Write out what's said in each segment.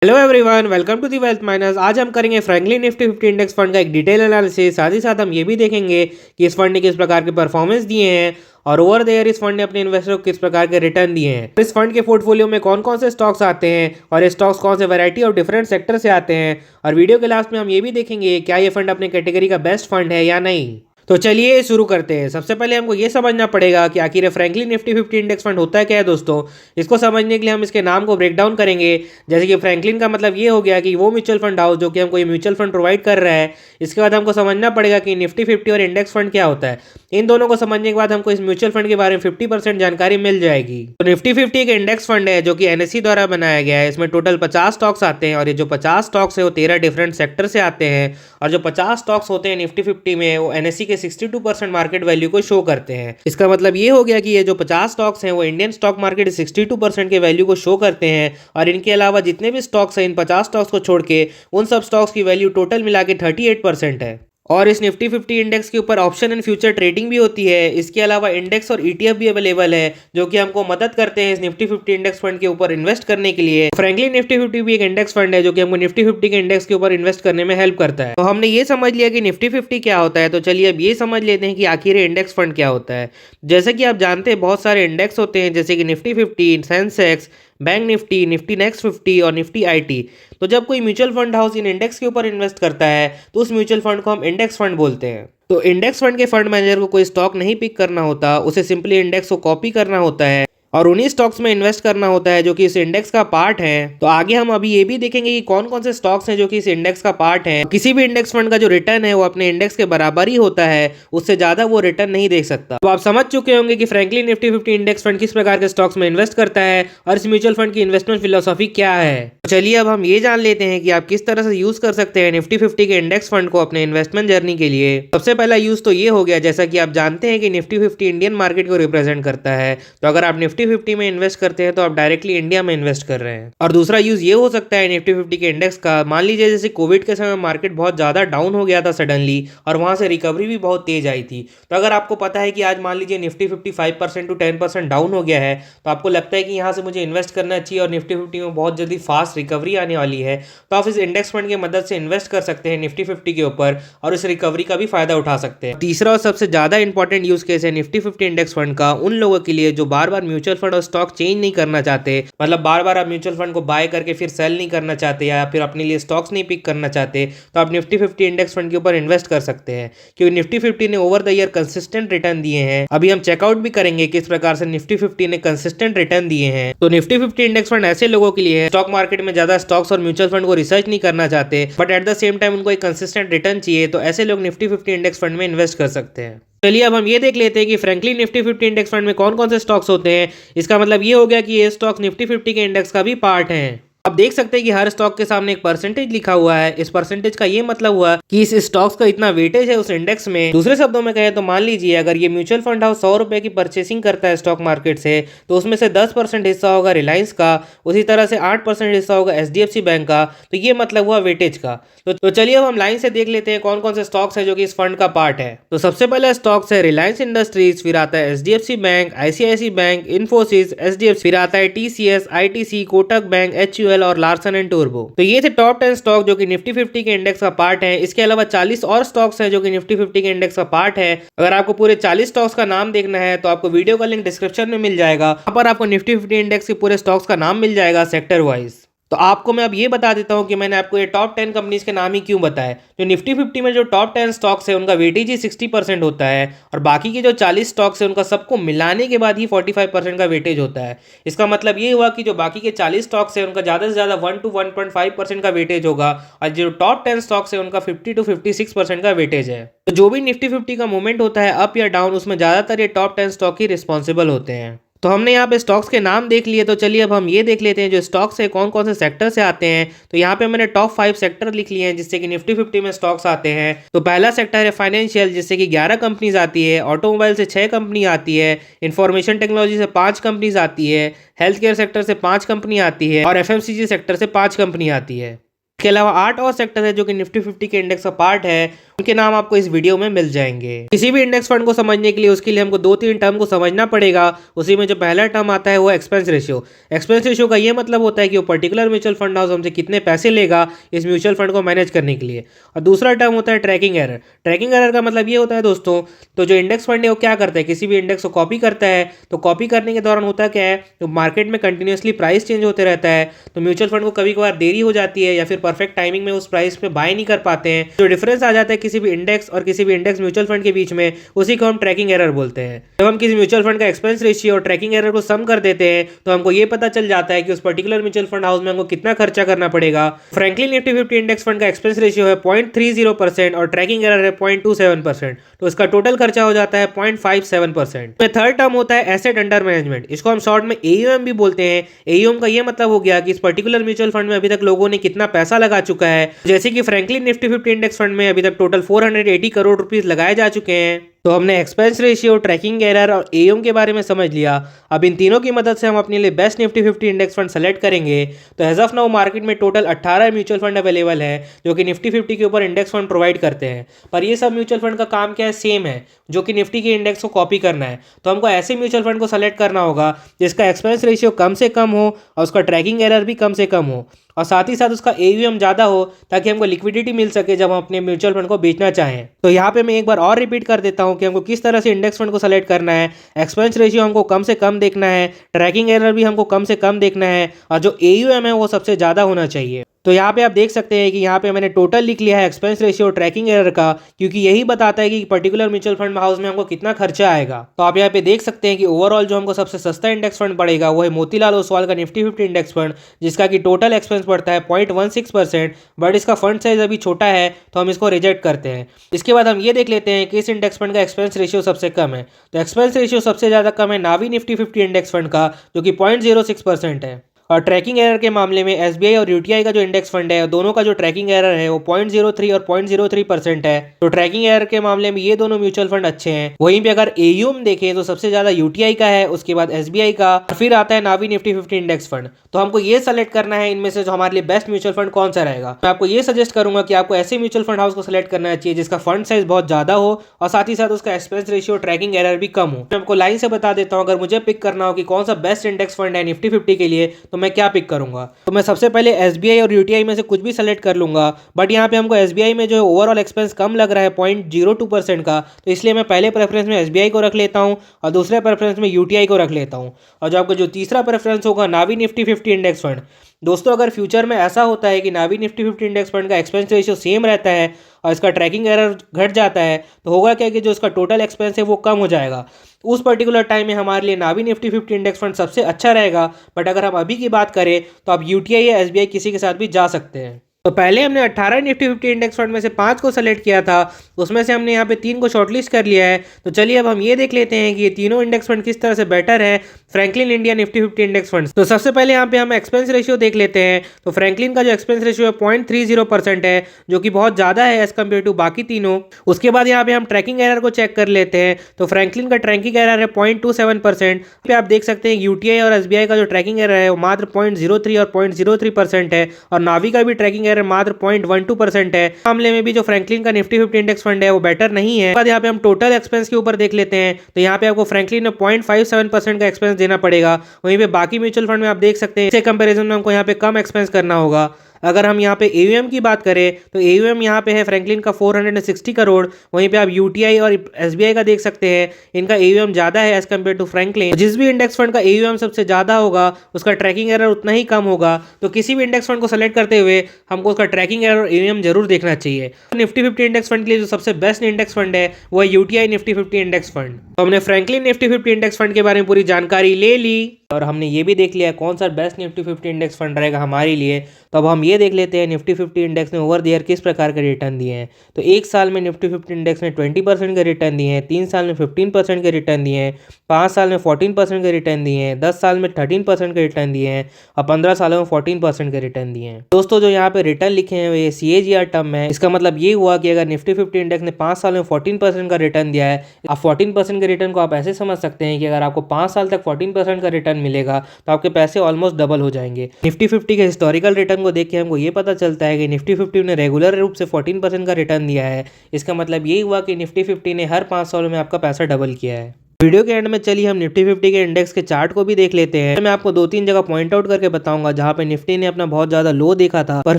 Hello everyone, welcome to the Wealth Miners. आज हम करेंगे फ्रैंकलिन निफ्टी 50 इंडेक्स फंड का एक डिटेल एनालिसिस। साथ ही साथ हम ये भी देखेंगे कि इस फंड ने किस प्रकार के परफॉर्मेंस दिए हैं और ओवर द ईयर इस फंड ने अपने इन्वेस्टर को किस प्रकार के रिटर्न दिए हैं। इस फंड के पोर्टफोलियो में कौन कौन से स्टॉक्स आते हैं और ये स्टॉक्स कौन से वैरायटी और डिफरेंट सेक्टर से आते हैं। और वीडियो के लास्ट में हम ये भी देखेंगे क्या ये फंड अपने कैटेगरी का बेस्ट फंड है या नहीं। तो चलिए शुरू करते हैं। सबसे पहले हमको ये समझना पड़ेगा कि आखिर फ्रैंकलिन निफ्टी 50 इंडेक्स फंड होता है क्या है दोस्तों। इसको समझने के लिए हम इसके नाम को ब्रेक डाउन करेंगे। जैसे कि फ्रैंकलिन का मतलब ये हो गया कि वो म्यूचुअल फंड हाउस जो कि हमको ये म्यूचुअल फंड प्रोवाइड कर रहा है। इसके बाद हमको समझना पड़ेगा कि निफ्टी 50 और इंडेक्स फंड क्या होता है। इन दोनों को समझने के बाद हमको इस म्यूचुअल फंड के बारे में 50% जानकारी मिल जाएगी। तो निफ्टी 50 एक इंडेक्स फंड है जो कि एनएससी द्वारा बनाया गया है। इसमें टोटल 50 स्टॉक्स आते हैं और ये जो 50 स्टॉक्स है वो 13 डिफरेंट सेक्टर से आते हैं। और जो 50 स्टॉक्स होते हैं निफ्टी 50 में वो एनएससी के 62% मार्केट वैल्यू को शो करते हैं। इसका मतलब ये हो गया कि ये जो 50 स्टॉक्स हैं वो इंडियन स्टॉक मार्केट 62% के वैल्यू को शो करते हैं। और इनके अलावा जितने भी स्टॉक्स हैं इन 50 स्टॉक्स को छोड़ के उन सब स्टॉक्स की वैल्यू टोटल मिला के 38% है। और इस निफ्टी 50 इंडेक्स के ऊपर ऑप्शन एंड फ्यूचर ट्रेडिंग भी होती है। इसके अलावा इंडेक्स और ईटीएफ भी अवेलेबल है जो कि हमको मदद करते हैं इस निफ्टी 50 इंडेक्स फंड के ऊपर इन्वेस्ट करने के लिए। फ्रैंकलिन निफ्टी 50 भी एक इंडेक्स फंड है जो कि हमको निफ्टी 50 के इंडेक्स के ऊपर इन्वेस्ट करने में हेल्प करता है। तो हमने ये समझ लिया कि निफ्टी 50 क्या होता है। तो चलिए अब ये समझ लेते हैं कि आखिर इंडेक्स फंड क्या होता है। जैसे कि आप जानते हैं बहुत सारे इंडेक्स होते हैं जैसे कि Nifty 50, Sensex, bank Nifty, Nifty next 50 और निफ्टी आईटी। तो जब कोई mutual fund house in index के ऊपर इन्वेस्ट करता है तो उस म्यूचुअल फंड को हम इंडेक्स फंड बोलते हैं। तो इंडेक्स फंड के फंड मैनेजर को कोई स्टॉक नहीं पिक करना होता, उसे सिंपली इंडेक्स को कॉपी करना होता है और उन्हीं स्टॉक्स में इन्वेस्ट करना होता है जो कि इस इंडेक्स का पार्ट है। तो आगे हम अभी ये भी देखेंगे कि कौन कौन से स्टॉक्स हैं जो कि इस इंडेक्स का पार्ट है। किसी भी इंडेक्स फंड का जो रिटर्न है वो अपने इंडेक्स के बराबर ही होता है, उससे ज्यादा वो रिटर्न नहीं दे सकता। तो आप समझ चुके होंगे कि फ्रैंकलिन निफ्टी 50 इंडेक्स फंड किस प्रकार के स्टॉक्स में इन्वेस्ट करता है और इस म्यूचुअल फंड की इन्वेस्टमेंट फिलोसॉफी क्या है। तो चलिए अब हम ये जान लेते हैं कि आप किस तरह से यूज कर सकते हैं निफ्टी 50 के इंडेक्स फंड को अपने इन्वेस्टमेंट जर्नी के लिए। सबसे पहला यूज तो ये हो गया, जैसा कि आप जानते हैं कि निफ्टी 50 इंडियन मार्केट को रिप्रेजेंट करता है। तो अगर आप निफ्टी 50 में इन्वेस्ट करते हैं तो आप डायरेक्टली इंडिया में इन्वेस्ट कर रहे हैं। और दूसरा यूज ये हो सकता है निफ्टी 50 के इंडेक्स का, मान लीजिए जैसे कोविड के समय मार्केट बहुत ज्यादा डाउन हो गया था सडनली और वहां से रिकवरी भी बहुत तेज आई थी। तो अगर आपको पता है कि आज मान लीजिए निफ्टी 50 5% टू 10% डाउन हो गया है तो आपको लगता है कि यहाँ से मुझे इन्वेस्ट करना चाहिए और निफ्टी 50 में बहुत जल्दी फास्ट रिकवरी आने वाली है, तो आप इस इंडेक्स फंड की मदद से इन्वेस्ट कर सकते हैं निफ्टी 50 के ऊपर और इस रिकवरी का भी फायदा उठा सकते हैं। तीसरा और सबसे ज्यादा इंपॉर्टेंट यूज केस है निफ्टी 50 इंडेक्स फंड का उन लोगों के लिए जो बार बार म्यूचुअल फंड और स्टॉक चेंज नहीं करना चाहते, मतलब बार बार आप म्यूचुअल फंड को बाय करके फिर सेल नहीं करना चाहते या फिर अपने लिए स्टॉक्स नहीं पिक करना चाहते, तो आप निफ्टी 50 इंडेक्स फंड के ऊपर इन्वेस्ट कर सकते हैं क्योंकि निफ्टी 50 ने over the year consistent return दिए हैं। अभी हम चेकआउट भी करेंगे किस प्रकार से निफ्टी 50 ने कंसिस्टेंट रिटर्न दिए हैं। तो निफ्टी 50 इंडेक्स फंड ऐसे लोगों के लिए है स्टॉक मार्केट में ज्यादा स्टॉक्स और म्यूचुअल फंड को रिसर्च नहीं करना चाहते but at the same time उनको एक कंसिस्टेंट रिटर्न चाहिए, तो ऐसे लोग निफ्टी 50 इंडेक्स फंड में इन्वेस्ट कर सकते हैं। चलिए अब हम ये देख लेते हैं कि फ्रैंकलिन निफ्टी 50 इंडेक्स फंड में कौन कौन से स्टॉक्स होते हैं। इसका मतलब ये हो गया कि ये स्टॉक्स निफ्टी 50 के इंडेक्स का भी पार्ट हैं। आप देख सकते हैं कि हर स्टॉक के सामने एक परसेंटेज लिखा हुआ है। इस परसेंटेज का ये मतलब हुआ कि इस स्टॉक्स का इतना वेटेज है उस इंडेक्स में। दूसरे शब्दों में कहें तो मान लीजिए अगर ये म्यूचुअल फंड हाउस 100 रुपए की परचेसिंग करता है स्टॉक मार्केट से तो उसमें से 10% हिस्सा होगा रिलायंस का, उसी तरह से 8% हिस्सा होगा एचडीएफसी बैंक का। तो ये मतलब हुआ वेटेज का। तो चलिए अब हम लाइन से देख लेते हैं कौन कौन से स्टॉक्स है जो कि इस फंड का पार्ट है। तो सबसे पहला स्टॉक्स है रिलायंस इंडस्ट्रीज, फिर आता है HDFC bank, ICIC bank, Infosys, HDFC, फिर आता है TCS, ITC, Kotak bank, HUL और लार्सन एंड टूर्बो। तो ये थे टॉप 10 स्टॉक जो कि निफ्टी 50 के इंडेक्स का पार्ट है। इसके अलावा 40 और स्टॉक्स हैं जो कि निफ्टी 50 के इंडेक्स का पार्ट है। अगर आपको पूरे 40 स्टॉक्स का नाम देखना है तो आपको वीडियो का लिंक डिस्क्रिप्शन में मिल जाएगा, वहां पर आपको निफ्टी 50 इंडेक्स के पूरे स्टॉक्स का नाम मिल जाएगा सेक्टर वाइज। तो आपको मैं अब ये बता देता हूं कि मैंने आपको ये टॉप 10 कंपनीज के नाम ही क्यों बताए। जो निफ्टी 50 में जो टॉप 10 स्टॉक्स है उनका वेटेज ही 60% होता है और बाकी के जो 40 स्टॉक्स है उनका सबको मिलाने के बाद ही 45% का वेटेज होता है। इसका मतलब ये हुआ कि जो बाकी के 40 स्टॉक्स है उनका ज़्यादा से ज़्यादा 1 to 1.5% का वेटेज होगा और जो टॉप 10 स्टॉक्स है उनका 50 to 56% का वेटेज है। तो जो भी निफ्टी 50 का मूवमेंट होता है अप या डाउन, उसमें ज़्यादातर ये टॉप 10 स्टॉक ही रिस्पॉन्सिबल होते हैं। तो हमने यहाँ पे स्टॉक्स के नाम देख लिए, तो चलिए अब हम ये देख लेते हैं जो स्टॉक्स है कौन कौन से सेक्टर से आते हैं। तो यहाँ पे मैंने टॉप 5 सेक्टर लिख लिए हैं जिससे कि निफ्टी 50 में स्टॉक्स आते हैं। तो पहला सेक्टर है फाइनेंशियल जिससे कि 11 कंपनीज आती है, ऑटोमोबाइल से 6 कंपनी आती है, इंफॉर्मेशन टेक्नोलॉजी से 5 कंपनीज आती है, हेल्थ केयर सेक्टर से 5 कंपनी आती है और एफएमसीजी सेक्टर से 5 कंपनी आती है। इसके अलावा 8 और सेक्टर है जो कि निफ्टी 50 के इंडेक्स का पार्ट है, उनके नाम आपको इस वीडियो में मिल जाएंगे। किसी भी इंडेक्स फंड को समझने के लिए उसके लिए हमको 2-3 टर्म को समझना पड़ेगा। उसी में जो पहला टर्म आता है वो एक्सपेंस रेशियो। एक्सपेंस रेशियो का ये मतलब होता है कि वो पर्टिकुलर म्यूचुअल फंड हाउस हमसे कितने पैसे लेगा इस म्यूचुअल फंड को मैनेज करने के लिए। और दूसरा टर्म होता है ट्रैकिंग एरर। ट्रैकिंग एरर का मतलब ये होता है दोस्तों, तो जो इंडेक्स फंड है वो क्या करता है, किसी भी इंडेक्स को कॉपी करता है, तो कॉपी करने के दौरान होता क्या है, तो मार्केट में कंटिन्यूसली प्राइस चेंज होते रहता है, तो म्यूचुअल फंड को कभी कभार देरी हो जाती है या फिर परफेक्ट टाइमिंग में उस प्राइस पे बाय नहीं कर पाते हैं। जो डिफरेंस आ जाता है किसी भी इंडेक्स और किसी भी इंडेक्स म्यूचुअल फंड के बीच में, उसी को हम ट्रैकिंग एरर बोलते हैं। जब हम किसी म्यूचुअल फंड का एक्सपेंस रेशियो और ट्रैकिंग एरर को सम कर देते हैं तो हमको ये पता चल जाता है कि उस पर्टिकुलर म्यूचुअल फंड हाउस में हमको कितना खर्चा करना पड़ेगा। फ्रैंकलिन निफ्टी 50 इंडेक्स फंड का एक्सपेंस रेशियो है 0.30% और ट्रैकिंग एरर है 0.27%, तो इसका टोटल खर्चा हो जाता है 0.57%। थर्ड टर्म होता है एसेट अंडर मैनेजमेंट। इसको हम शॉर्ट में एयूएम भी बोलते हैं। एयूएम का ये मतलब हो गया कि इस पर्टिकुलर म्यूचुअल फंड में अभी तक लोगों ने कितना पैसा लगा चुका है। जैसे कि फ्रैंकलिन निफ्टी 50 इंडेक्स फंड में अभी तक टोटल 480 करोड़ रुपीस लगाए जा चुके हैं। तो हमने एक्सपेंस रेशियो, ट्रैकिंग एरर और एयूएम के बारे में समझ लिया। अब इन तीनों की मदद से हम अपने लिए best Nifty 50 index fund select करेंगे। तो एज ऑफ नाउ मार्केट में टोटल 18 म्यूचुअल फंड अवेलेबल है जो कि निफ्टी 50 के ऊपर इंडेक्स फंड प्रोवाइड करते हैं। पर ये सब म्यूचुअल फंड का काम क्या है, सेम है, जो कि निफ्टी के इंडेक्स को कॉपी करना है। तो हमको ऐसे म्यूचुअल फंड को सेलेक्ट करना होगा जिसका एक्सपेंस रेशियो कम से कम हो और उसका ट्रैकिंग एरर भी कम से कम हो और साथ ही साथ उसका एयूएम ज़्यादा हो, ताकि हमको लिक्विडिटी मिल सके जब हम अपने म्यूचुअल फंड को बेचना चाहें। तो यहाँ पे मैं एक बार और रिपीट कर देता हूँ कि हमको किस तरह से इंडेक्स फंड को सेलेक्ट करना है। एक्सपेंस रेशियो हमको कम से कम देखना है, ट्रैकिंग एरर भी हमको कम से कम देखना है और जो एयूएम है वो सबसे ज़्यादा होना चाहिए। तो यहाँ पे आप देख सकते हैं कि यहाँ पे मैंने टोटल लिख लिया है एक्सपेंस रेशियो ट्रैकिंग एरर का, क्योंकि यही बताता है कि पर्टिकुलर म्यूचुअल फंड हाउस में हमको कितना खर्चा आएगा। तो आप यहाँ पे देख सकते हैं कि ओवरऑल जो हमको सबसे सस्ता इंडेक्स फंड पड़ेगा वो है मोतीलाल ओसवाल का निफ्टी 50 इंडेक्स फंड, जिसका कि टोटल एक्सपेंस पड़ता है 0.16%। बट इसका फंड साइज अभी छोटा है तो हम इसको रिजेक्ट करते हैं। इसके बाद हम ये देख लेते हैं कि इस इंडेक्स फंड का एक्सपेंस रेशियो सबसे कम है। तो एक्सपेंस रेशियो सबसे ज़्यादा कम है नावी निफ्टी 50 इंडेक्स फंड का, जो कि 0.06% है। और ट्रैकिंग एरर के मामले में एसबीआई और यूटीआई का जो इंडेक्स फंड है दोनों का जो ट्रैकिंग एरर है वो 0.03 और 0.03% है। तो ट्रैकिंग एरर के मामले में ये दोनों म्यूचुअल फंड अच्छे हैं। वहीं पे अगर एयूएम देखें तो सबसे ज्यादा यूटीआई का है, उसके बाद एसबीआई का, फिर आता है नावी निफ्टी 50 इंडेक्स फंड। तो हमको ये सेलेक्ट करना है इनमें से जो हमारे लिए बेस्ट म्यूचुअल फंड कौन सा रहेगा। मैं आपको ये सजेस्ट करूंगा कि आपको ऐसे म्यूचुअल फंड हाउस को सिलेक्ट करना चाहिए जिसका फंड साइज बहुत ज्यादा हो और साथ ही साथ उसका एक्सपेंस रेशियो ट्रैकिंग एरर भी कम हो। मैं आपको लाइन से बता देता हूँ, अगर मुझे पिक करना हो कि कौन सा बेस्ट इंडेक्स फंड है निफ्टी 50 के लिए तो मैं क्या पिक करूंगा। तो मैं सबसे पहले एसबीआई और यूटीआई में से कुछ भी सेलेक्ट कर लूंगा। बट यहाँ पे हमको एसबीआई में जो ओवरऑल एक्सपेंस कम लग रहा है 0.02% का, तो इसलिए मैं पहले प्रेफरेंस में एसबीआई को रख लेता हूँ और दूसरे प्रेफरेंस में यूटीआई को रख लेता हूँ। और जो आपका जो तीसरा प्रेफरेंस होगा नावी निफ्टी 50 इंडेक्स फंड। दोस्तों अगर फ्यूचर में ऐसा होता है कि नावी निफ्टी 50 इंडेक्स फंड का एक्सपेंस रेशियो सेम रहता है और इसका ट्रैकिंग एरर घट जाता है, तो होगा क्या कि जो इसका टोटल एक्सपेंस है वो कम हो जाएगा। उस पर्टिकुलर टाइम में हमारे लिए नावी निफ्टी 50 इंडेक्स फंड सबसे अच्छा रहेगा। बट अगर हम अभी की बात करें तो आप यूटीआई या एसबीआई किसी के साथ भी जा सकते हैं। तो पहले हमने 18 निफ्टी 50 इंडेक्स फंड में से 5 को सेलेक्ट किया था, उसमें से हमने यहाँ पे 3 को शॉर्टलिस्ट कर लिया है। तो चलिए अब हम ये देख लेते हैं कि ये तीनों इंडेक्स फंड किस तरह से बेटर है Franklin India Nifty 50 index fund. तो सबसे पहले यहाँ पे हम एक्सपेंस रेशियो देख लेते हैं। तो फ्रैंकलिन का जो एक्सपेंस रेशियो है 0.30% है, जो कि बहुत ज़्यादा है एज कम्पेयर टू बाकी तीनों। उसके बाद यहाँ पे हम ट्रैकिंग एरर को चेक कर लेते हैं। तो फ्रैंकलिन का ट्रैकिंग एरर है 0.27%। पे आप देख सकते हैं यूटीआई और एसबीआई का जो ट्रैकिंग एरर है वो मात्र 0.03 और 0.03% है और नावी का भी ट्रैकिंग एरर मात्र 0.12% है। मामले में भी जो फ्रैंकलिन का निफ्टी 50 इंडेक्स फंड है वो बेटर नहीं है। बाद यहाँ पे हम टोटल एक्सपेंस के ऊपर देख लेते हैं। तो यहाँ पे आपको फ्रैंकलिन में 0.57% का एक्सपेंस देना पड़ेगा। वहीं पे बाकी म्यूचुअल फंड में आप देख सकते हैं इसके कंपैरिजन में हमको यहाँ पे कम एक्सपेंस करना होगा। अगर हम यहाँ पे एयूएम की बात करें तो एयूएम यहाँ पे है फ्रैंकलिन का 460 करोड़। वहीं पे आप यूटीआई और एसबीआई का देख सकते हैं, इनका एयूएम ज़्यादा है एज कम्पेयर टू फ्रैंकलिन। जिस भी इंडेक्स फंड का एयूएम सबसे ज़्यादा होगा उसका ट्रैकिंग एरर उतना ही कम होगा। तो किसी भी इंडेक्स फंड को सेलेक्ट करते हुए हमको उसका ट्रैकिंग एरर और एयूएम जरूर देखना चाहिए। निफ्टी 50 इंडेक्स फंड के लिए जो सबसे बेस्ट इंडेक्स फंड है वो है यूटीआई निफ्टी 50 इंडेक्स फंड। तो हमने फ्रैंकलिन निफ्टी 50 इंडेक्स फंड के बारे में पूरी जानकारी ले ली और हमने ये भी देख लिया कौन सा बेस्ट निफ्टी 50 इंडेक्स फंड रहेगा हमारे लिए। तो अब हम ये देख लेते हैं निफ्टी 50 इंडेक्स ने ओवर द ईयर किस प्रकार के रिटर्न दिए हैं। तो एक साल में निफ्टी 50 इंडेक्स ने 20% के रिटर्न दिए हैं, 3 साल में 15% के रिटर्न दिए हैं, 5 साल में 14% के रिटर्न दिए हैं, 10 साल में 13% के रिटर्न दिए हैं और 15 सालों में 14% के रिटर्न दिए हैं। दोस्तों जो यहाँ पे रिटर्न लिखे हैं ये CAGR टर्म है। इसका मतलब ये हुआ कि अगर निफ्टी 50 इंडेक्स ने 5 साल में 14% का रिटर्न दिया है, आप 14% के रिटर्न को आप ऐसे समझ सकते हैं कि अगर आपको 5 साल तक 14% का रिटर्न मिलेगा तो आपके पैसे ऑलमोस्ट डबल हो जाएंगे। निफ्टी 50 के हिस्टोरिकल रिटर्न को देख के हमको ये पता चलता है कि निफ्टी 50 ने रेगुलर रूप से 14% का रिटर्न दिया है। इसका मतलब यही हुआ कि निफ्टी 50 ने हर 5 सालों में आपका पैसा डबल किया है। वीडियो के एंड में चलिए हम निफ्टी 50 के इंडेक्स के चार्ट को भी देख लेते हैं। मैं आपको 2-3 जगह पॉइंट आउट करके बताऊंगा जहां पे निफ्टी ने अपना बहुत ज्यादा लो देखा था, पर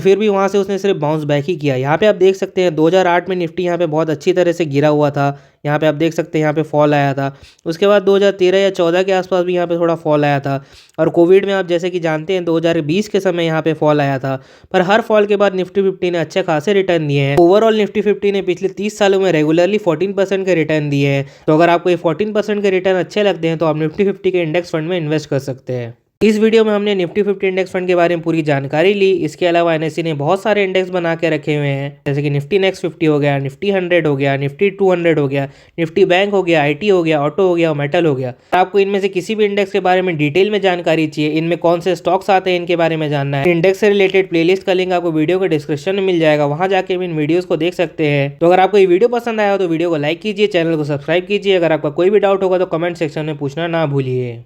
फिर भी वहां से उसने सिर्फ बाउंस बैक ही किया। यहाँ पे आप देख सकते हैं 2008 में निफ्टी यहाँ पे बहुत अच्छी तरह से गिरा हुआ था। यहाँ पे आप देख सकते हैं यहाँ पे फॉल आया था। उसके बाद 2013 या 14 के आसपास भी यहाँ पे थोड़ा फॉल आया था, और कोविड में आप जैसे कि जानते हैं 2020 के समय यहाँ पे फॉल आया था। पर हर फॉल के बाद निफ्टी 50 ने अच्छे खासे रिटर्न दिए हैं। ओवरऑल निफ्टी 50 ने पिछले 30 सालों में रेगुलरली 14% के रिटर्न दिए हैं। तो अगर आपको ये 14% के रिटर्न अच्छे लगते हैं तो आप निफ्टी 50 के इंडेक्स फंड में इन्वेस्ट कर सकते हैं। इस वीडियो में हमने निफ्टी 50 इंडेक्स फंड के बारे में पूरी जानकारी ली। इसके अलावा एनएससी ने बहुत सारे इंडेक्स बना के रखे हुए हैं, जैसे कि निफ्टी नेक्स्ट 50 हो गया, निफ्टी 100 हो गया, निफ्टी 200 हो गया, निफ्टी बैंक हो गया, आईटी हो गया, ऑटो हो गया और मेटल हो गया। आपको इनमें से किसी भी इंडेक्स के बारे में डिटेल में जानकारी चाहिए, इनमें कौन से स्टॉक्स आते हैं इनके बारे में जानना है, इंडेक्स से रिलेटेड प्लेलिस्ट का लिंक आपको वीडियो के डिस्क्रिप्शन में मिल जाएगा, वहां जाके इन वीडियोस को देख सकते हैं। तो अगर आपको ये वीडियो पसंद आया हो तो वीडियो को लाइक कीजिए, चैनल को सब्सक्राइब कीजिए। अगर आपका कोई भी डाउट होगा तो कमेंट सेक्शन में पूछना ना भूलिए।